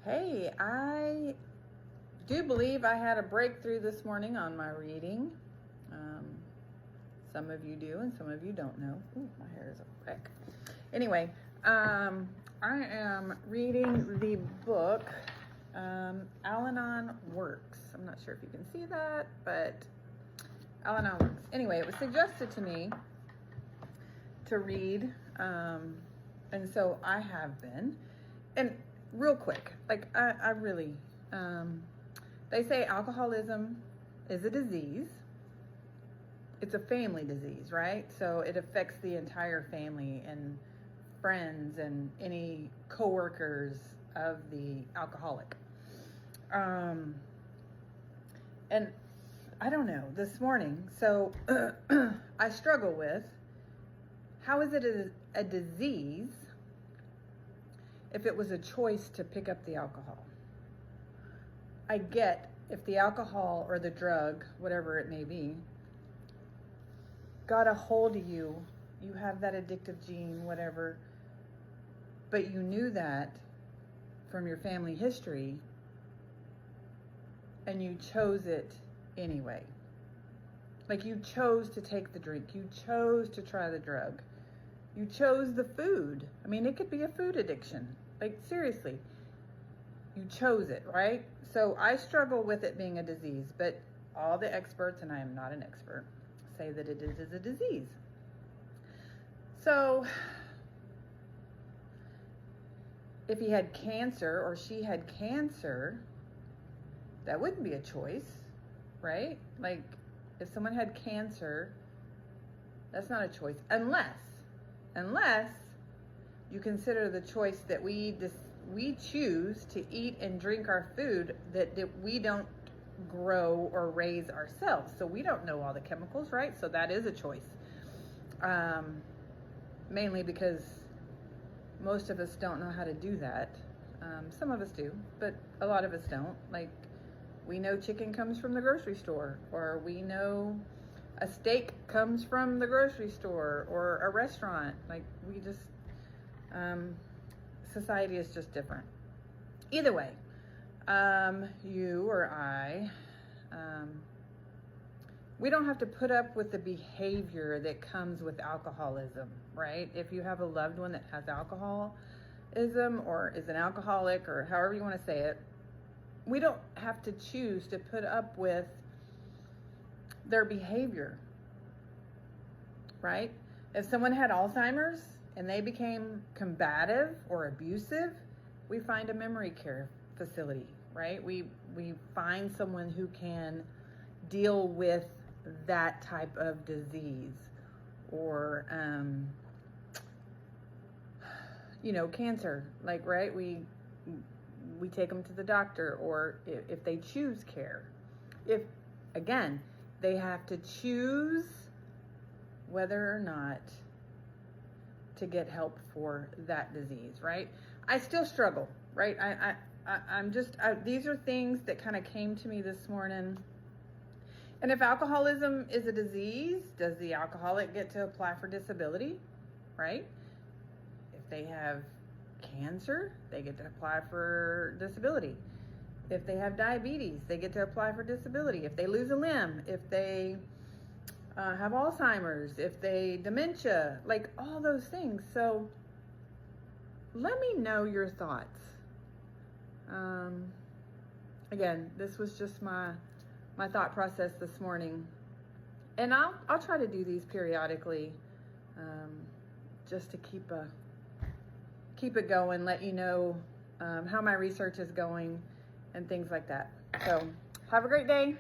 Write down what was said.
Hey, I do believe I had a breakthrough this morning on my reading. Some of you do and some of you don't know. Ooh, my hair is a wreck. Anyway, I am reading the book Al-Anon Works. I'm not sure if you can see that, but Al-Anon Works. Anyway, it was suggested to me to read, and so I have been. And real quick, like I really, they say alcoholism is a disease. It's a family disease, right? So it affects the entire family and friends and any coworkers of the alcoholic. And I don't know, this morning, so I struggle with, how is it a disease if it was a choice to pick up the alcohol? I get if the alcohol or the drug, whatever it may be, got a hold of you, you have that addictive gene, whatever, but you knew that from your family history and you chose it anyway. Like you chose to take the drink, you chose to try the drug, you chose the food. I mean, it could be a food addiction. Like seriously, you chose it, right? So I struggle with it being a disease, but all the experts, and I am not an expert, say that it is a disease. So if he had cancer or she had cancer, that wouldn't be a choice, right? Like if someone had cancer, that's not a choice, unless you consider the choice that we choose to eat and drink our food that we don't grow or raise ourselves. So we don't know all the chemicals, right? So that is a choice. Mainly because most of us don't know how to do that. Some of us do, but a lot of us don't. Like we know chicken comes from the grocery store, or we know a steak comes from the grocery store or a restaurant. Like we just, society is just different. Either way, you or I, we don't have to put up with the behavior that comes with alcoholism, right? If you have a loved one that has alcoholism or is an alcoholic or however you want to say it, we don't have to choose to put up with their behavior, right? If someone had Alzheimer's and they became combative or abusive, we find a memory care facility, right? We find someone who can deal with that type of disease, or cancer, like, right? We take them to the doctor, or if they choose care. If again, they have to choose whether or not to get help for that disease, right? I still struggle, right? I'm just, these are things that kind of came to me this morning. And if alcoholism is a disease, does the alcoholic get to apply for disability, right? If they have cancer, they get to apply for disability. If they have diabetes, they get to apply for disability. If they lose a limb, if they have Alzheimer's, if they dementia, like all those things. So let me know your thoughts. Again, this was just my thought process this morning, and I'll try to do these periodically, just to keep it going, let you know how my research is going and things like that. So have a great day.